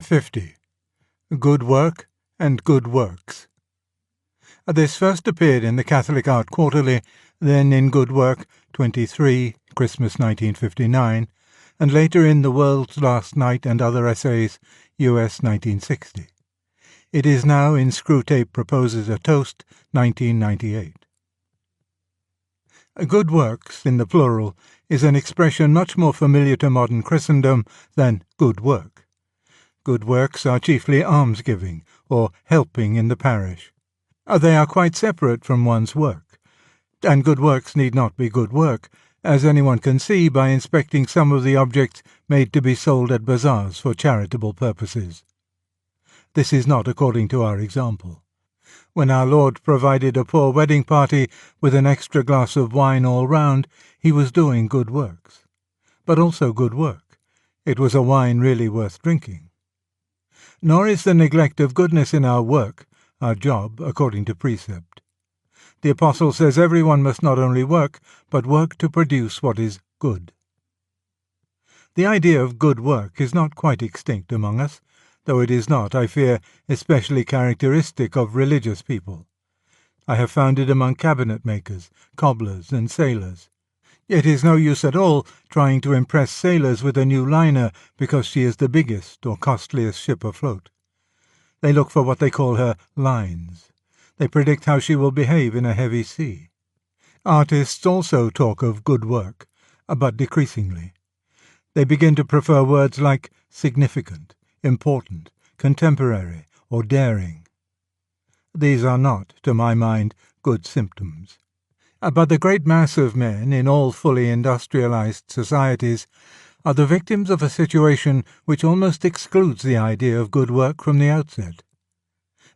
50. Good Work and Good Works. This first appeared in the Catholic Art Quarterly, then in Good Work 23, Christmas 1959, and later in The World's Last Night and Other Essays, US 1960. It is now in Screwtape Proposes a Toast, 1998. Good works, in the plural, is an expression much more familiar to modern Christendom than good work. Good works are chiefly almsgiving or helping in the parish. They are quite separate from one's work, and good works need not be good work, as anyone can see by inspecting some of the objects made to be sold at bazaars for charitable purposes. This is not according to our example. When our Lord provided a poor wedding party with an extra glass of wine all round, he was doing good works. But also good work. It was a wine really worth drinking. Nor is the neglect of goodness in our work, our job, according to precept. The Apostle says everyone must not only work, but work to produce what is good. The idea of good work is not quite extinct among us, though it is not, I fear, especially characteristic of religious people. I have found it among cabinet-makers, cobblers, and sailors. It is no use at all trying to impress sailors with a new liner because she is the biggest or costliest ship afloat. They look for what they call her lines. They predict how she will behave in a heavy sea. Artists also talk of good work, but decreasingly. They begin to prefer words like significant, important, contemporary, or daring. These are not, to my mind, good symptoms. But the great mass of men in all fully industrialized societies are the victims of a situation which almost excludes the idea of good work from the outset.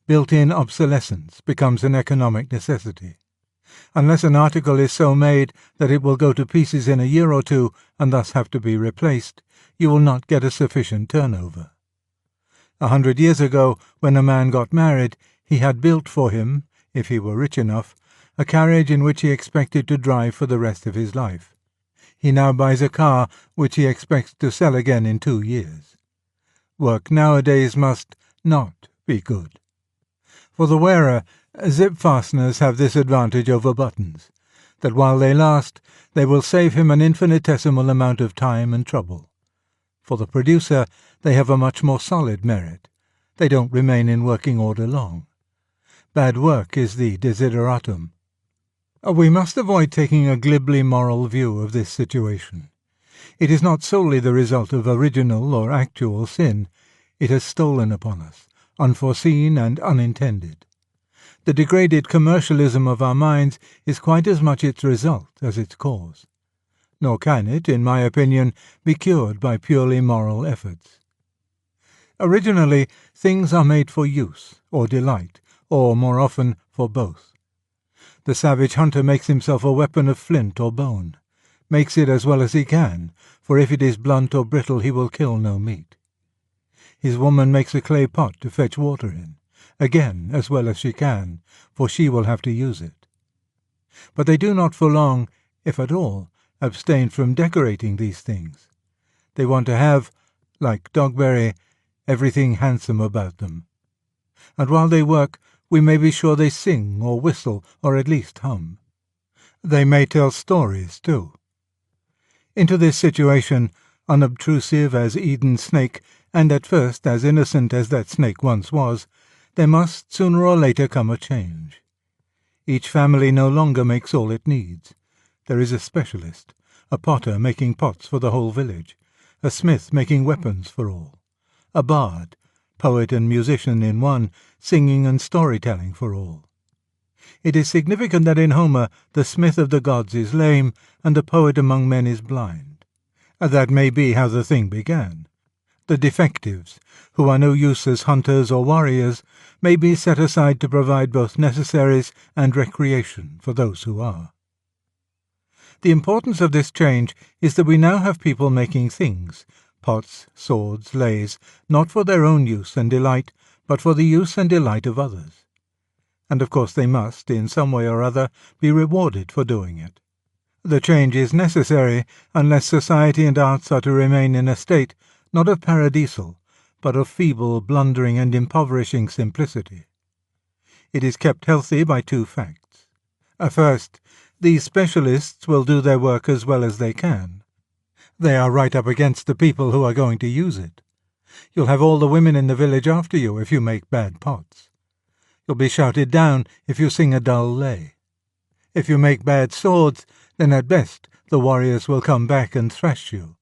Built-in obsolescence becomes an economic necessity. Unless an article is so made that it will go to pieces in a year or two and thus have to be replaced, you will not get a sufficient turnover. 100 years ago, when a man got married, he had built for him, if he were rich enough, a carriage in which he expected to drive for the rest of his life. He now buys a car which he expects to sell again in 2 years. Work nowadays must not be good. For the wearer, zip fasteners have this advantage over buttons, that while they last, they will save him an infinitesimal amount of time and trouble. For the producer, they have a much more solid merit. They don't remain in working order long. Bad work is the desideratum. We must avoid taking a glibly moral view of this situation. It is not solely the result of original or actual sin. It has stolen upon us, unforeseen and unintended. The degraded commercialism of our minds is quite as much its result as its cause. Nor can it, in my opinion, be cured by purely moral efforts. Originally, things are made for use, or delight, or, more often, for both. The savage hunter makes himself a weapon of flint or bone, makes it as well as he can, for if it is blunt or brittle he will kill no meat. His woman makes a clay pot to fetch water in, again as well as she can, for she will have to use it. But they do not for long, if at all, abstain from decorating these things. They want to have, like Dogberry, everything handsome about them. And while they work, we may be sure they sing or whistle or at least hum. They may tell stories, too. Into this situation, unobtrusive as Eden's snake, and at first as innocent as that snake once was, there must sooner or later come a change. Each family no longer makes all it needs. There is a specialist, a potter making pots for the whole village, a smith making weapons for all, a bard, poet and musician in one, singing and storytelling for all. It is significant that in Homer the smith of the gods is lame, and the poet among men is blind. That may be how the thing began. The defectives, who are no use as hunters or warriors, may be set aside to provide both necessaries and recreation for those who are. The importance of this change is that we now have people making things, pots, swords, lays, not for their own use and delight, but for the use and delight of others. And of course they must, in some way or other, be rewarded for doing it. The change is necessary unless society and arts are to remain in a state, not of paradisal, but of feeble, blundering and impoverishing simplicity. It is kept healthy by two facts. First, these specialists will do their work as well as they can. They are right up against the people who are going to use it. You'll have all the women in the village after you if you make bad pots. You'll be shouted down if you sing a dull lay. If you make bad swords, then at best the warriors will come back and thrash you.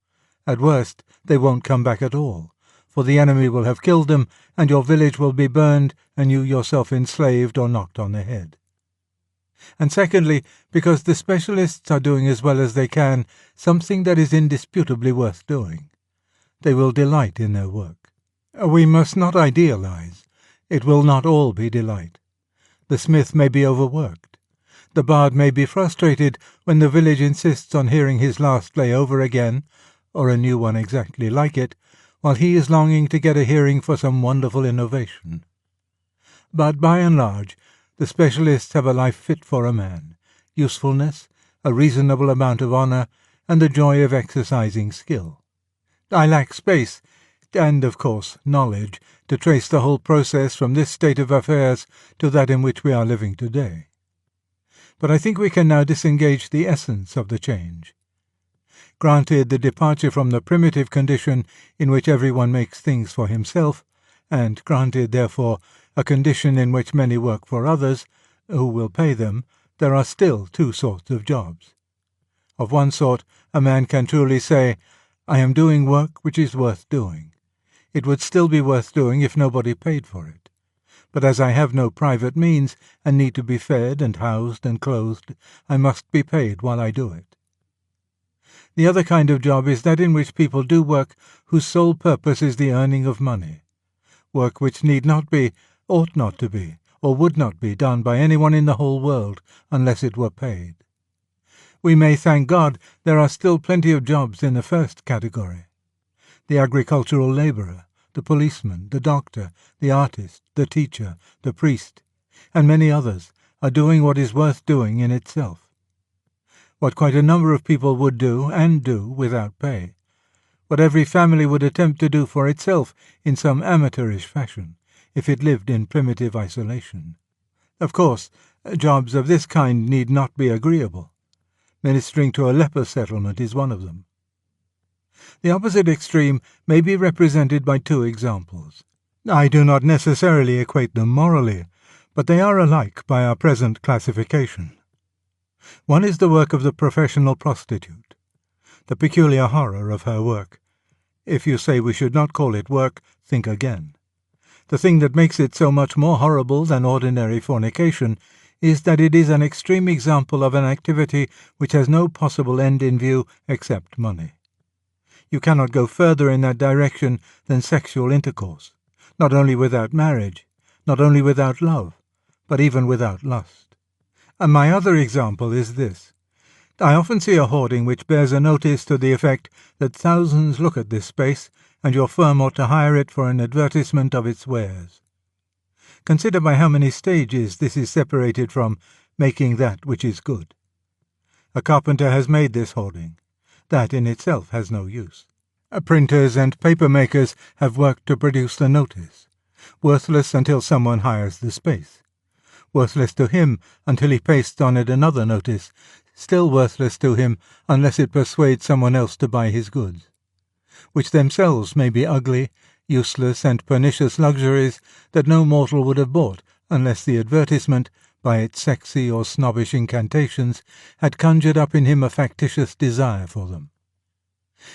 At worst, they won't come back at all, for the enemy will have killed them, and your village will be burned, and you yourself enslaved or knocked on the head. And secondly, because the specialists are doing as well as they can something that is indisputably worth doing. They will delight in their work. We must not idealize. It will not all be delight. The smith may be overworked. The bard may be frustrated when the village insists on hearing his last lay over again, or a new one exactly like it, while he is longing to get a hearing for some wonderful innovation. But by and large, the specialists have a life fit for a man, usefulness, a reasonable amount of honour, and the joy of exercising skill. I lack space, and, of course, knowledge, to trace the whole process from this state of affairs to that in which we are living today. But I think we can now disengage the essence of the change. Granted the departure from the primitive condition in which everyone makes things for himself, and granted, therefore, a condition in which many work for others, who will pay them, there are still two sorts of jobs. Of one sort, a man can truly say, "I am doing work which is worth doing. It would still be worth doing if nobody paid for it. But as I have no private means, and need to be fed and housed and clothed, I must be paid while I do it." The other kind of job is that in which people do work whose sole purpose is the earning of money, work which need not be, ought not to be, or would not be done by anyone in the whole world unless it were paid. We may thank God there are still plenty of jobs in the first category. The agricultural labourer, the policeman, the doctor, the artist, the teacher, the priest, and many others are doing what is worth doing in itself. What quite a number of people would do, and do, without pay. What every family would attempt to do for itself in some amateurish fashion, if it lived in primitive isolation. Of course, jobs of this kind need not be agreeable. Ministering to a leper settlement is one of them. The opposite extreme may be represented by two examples. I do not necessarily equate them morally, but they are alike by our present classification. One is the work of the professional prostitute, the peculiar horror of her work. If you say we should not call it work, think again. The thing that makes it so much more horrible than ordinary fornication is that it is an extreme example of an activity which has no possible end in view except money. You cannot go further in that direction than sexual intercourse, not only without marriage, not only without love, but even without lust. And my other example is this. I often see a hoarding which bears a notice to the effect that thousands look at this space, and your firm ought to hire it for an advertisement of its wares. Consider by how many stages this is separated from making that which is good. A carpenter has made this hoarding. That in itself has no use. Printers and paper-makers have worked to produce the notice, worthless until someone hires the space, worthless to him until he pastes on it another notice, still worthless to him unless it persuades someone else to buy his goods, which themselves may be ugly, useless and pernicious luxuries that no mortal would have bought unless the advertisement, by its sexy or snobbish incantations, had conjured up in him a factitious desire for them.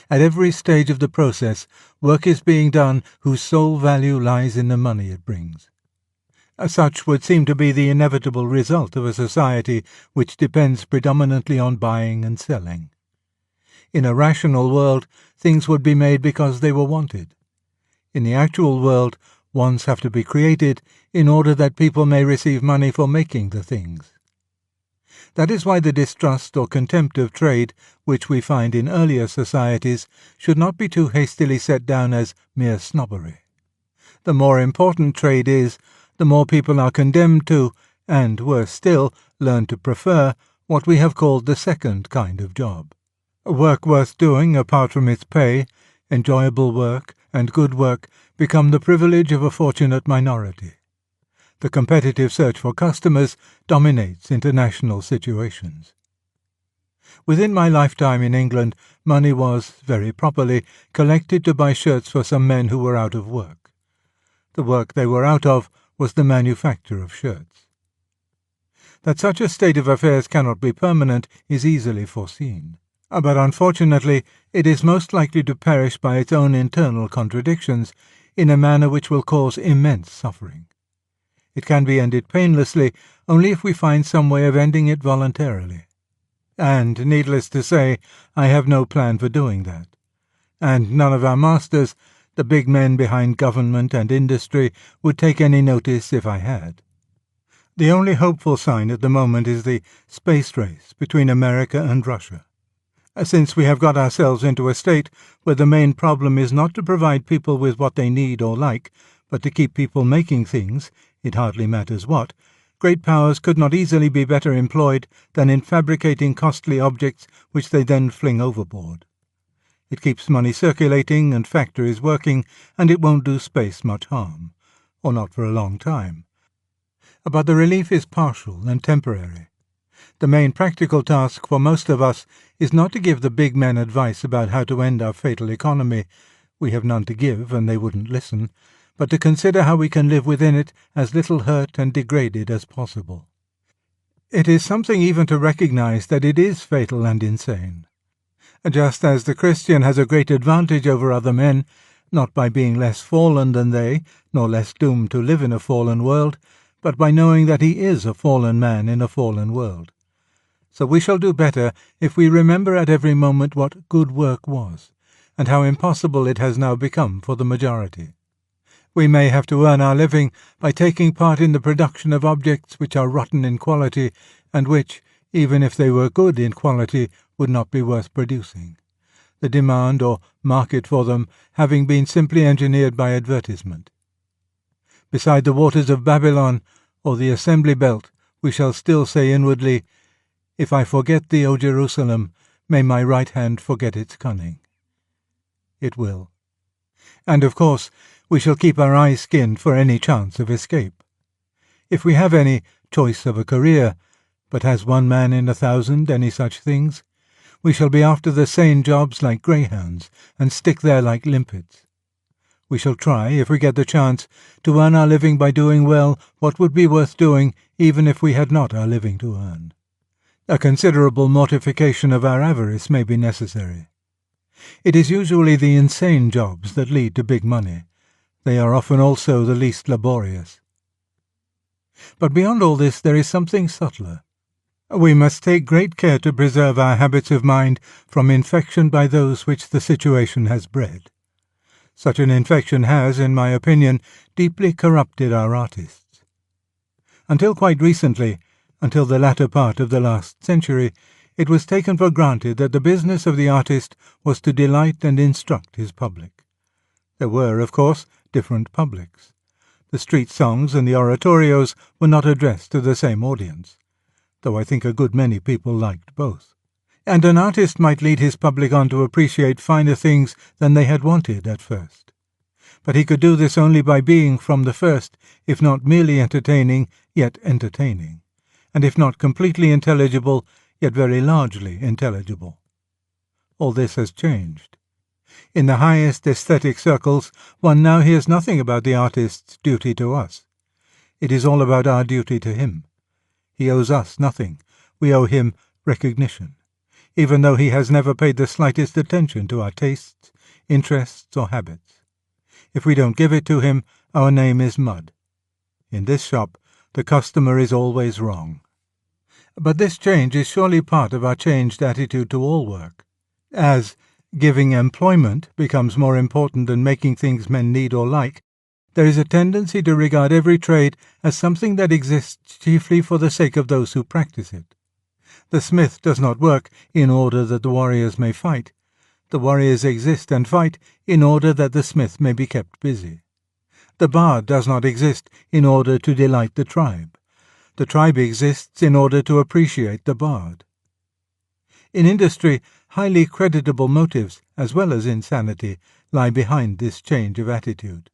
At every stage of the process, work is being done whose sole value lies in the money it brings. Such would seem to be the inevitable result of a society which depends predominantly on buying and selling. In a rational world, things would be made because they were wanted. In the actual world, wants have to be created in order that people may receive money for making the things. That is why the distrust or contempt of trade, which we find in earlier societies, should not be too hastily set down as mere snobbery. The more important trade is, the more people are condemned to, and worse still, learn to prefer, what we have called the second kind of job. Work worth doing apart from its pay, enjoyable work, and good work become the privilege of a fortunate minority. The competitive search for customers dominates international situations. Within my lifetime in England, money was, very properly, collected to buy shirts for some men who were out of work. The work they were out of was the manufacture of shirts. That such a state of affairs cannot be permanent is easily foreseen. But unfortunately, it is most likely to perish by its own internal contradictions in a manner which will cause immense suffering. It can be ended painlessly only if we find some way of ending it voluntarily. And, needless to say, I have no plan for doing that. And none of our masters, the big men behind government and industry, would take any notice if I had. The only hopeful sign at the moment is the space race between America and Russia. Since we have got ourselves into a state where the main problem is not to provide people with what they need or like, but to keep people making things, it hardly matters what, great powers could not easily be better employed than in fabricating costly objects which they then fling overboard. It keeps money circulating and factories working, and it won't do space much harm, or not for a long time. But the relief is partial and temporary. The main practical task for most of us is not to give the big men advice about how to end our fatal economy. We have none to give, and they wouldn't listen, but to consider how we can live within it as little hurt and degraded as possible. It is something even to recognize that it is fatal and insane. Just as the Christian has a great advantage over other men, not by being less fallen than they, nor less doomed to live in a fallen world, but by knowing that he is a fallen man in a fallen world. So we shall do better if we remember at every moment what good work was, and how impossible it has now become for the majority. We may have to earn our living by taking part in the production of objects which are rotten in quality, and which, even if they were good in quality, would not be worth producing, the demand or market for them having been simply engineered by advertisement. Beside the waters of Babylon or the assembly belt, we shall still say inwardly, "If I forget thee, O Jerusalem, may my right hand forget its cunning." It will. And of course, we shall keep our eyes skinned for any chance of escape. If we have any choice of a career, but has one man in 1,000 any such things, we shall be after the sane jobs like greyhounds, and stick there like limpets. We shall try, if we get the chance, to earn our living by doing well what would be worth doing even if we had not our living to earn. A considerable mortification of our avarice may be necessary. It is usually the insane jobs that lead to big money. They are often also the least laborious. But beyond all this there is something subtler. We must take great care to preserve our habits of mind from infection by those which the situation has bred. Such an infection has, in my opinion, deeply corrupted our artists. Until quite recently, until the latter part of the last century, it was taken for granted that the business of the artist was to delight and instruct his public. There were, of course, different publics. The street songs and the oratorios were not addressed to the same audience, though I think a good many people liked both. And an artist might lead his public on to appreciate finer things than they had wanted at first. But he could do this only by being, from the first, if not merely entertaining, yet entertaining, and if not completely intelligible, yet very largely intelligible. All this has changed. In the highest aesthetic circles, one now hears nothing about the artist's duty to us. It is all about our duty to him. He owes us nothing. We owe him recognition, even though he has never paid the slightest attention to our tastes, interests, or habits. If we don't give it to him, our name is mud. In this shop, the customer is always wrong. But this change is surely part of our changed attitude to all work. As giving employment becomes more important than making things men need or like, there is a tendency to regard every trade as something that exists chiefly for the sake of those who practice it. The smith does not work in order that the warriors may fight. The warriors exist and fight in order that the smith may be kept busy. The bard does not exist in order to delight the tribe. The tribe exists in order to appreciate the bard. In industry, highly creditable motives, as well as insanity, lie behind this change of attitude.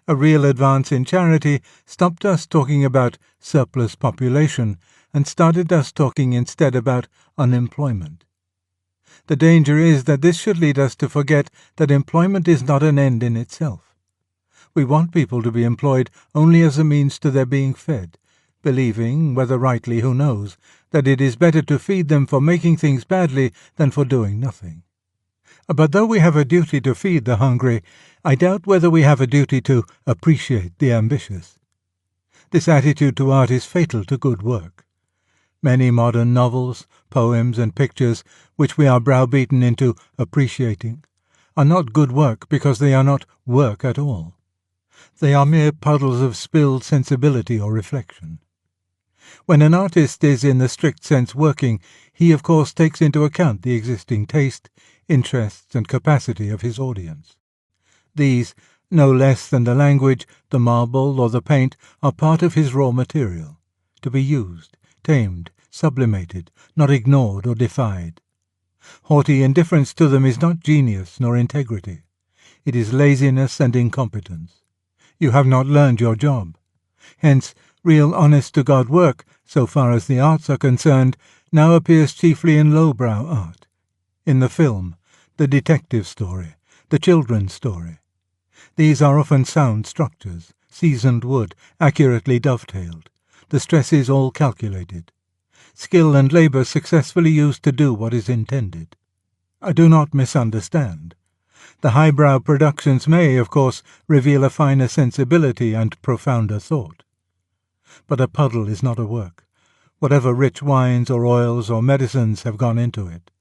A real advance in charity stopped us talking about surplus population and started us talking instead about unemployment. The danger is that this should lead us to forget that employment is not an end in itself. We want people to be employed only as a means to their being fed, believing, whether rightly who knows, that it is better to feed them for making things badly than for doing nothing. But though we have a duty to feed the hungry, I doubt whether we have a duty to appreciate the ambitious. This attitude to art is fatal to good work. Many modern novels, poems, and pictures which we are browbeaten into appreciating are not good work because they are not work at all. They are mere puddles of spilled sensibility or reflection. When an artist is in the strict sense working, he of course takes into account the existing taste, interests, and capacity of his audience. These, no less than the language, the marble, or the paint, are part of his raw material, to be used, tamed, sublimated, not ignored or defied. Haughty indifference to them is not genius nor integrity. It is laziness and incompetence. You have not learned your job. Hence, real honest-to-God work, so far as the arts are concerned, now appears chiefly in lowbrow art, in the film, the detective story, the children's story. These are often sound structures, seasoned wood, accurately dovetailed, the stresses all calculated, skill and labour successfully used to do what is intended. I do not misunderstand. The highbrow productions may, of course, reveal a finer sensibility and profounder thought. But a puddle is not a work, whatever rich wines or oils or medicines have gone into it.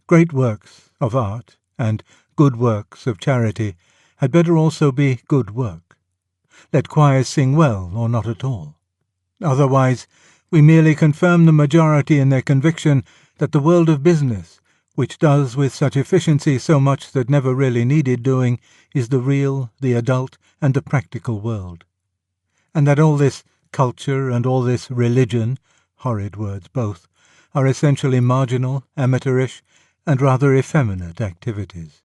Great works of art and good works of charity had better also be good work. Let choirs sing well or not at all. Otherwise, we merely confirm the majority in their conviction that the world of business, which does with such efficiency so much that never really needed doing, is the real, the adult, and the practical world. And that all this culture and all this religion, horrid words both, are essentially marginal, amateurish, and rather effeminate activities.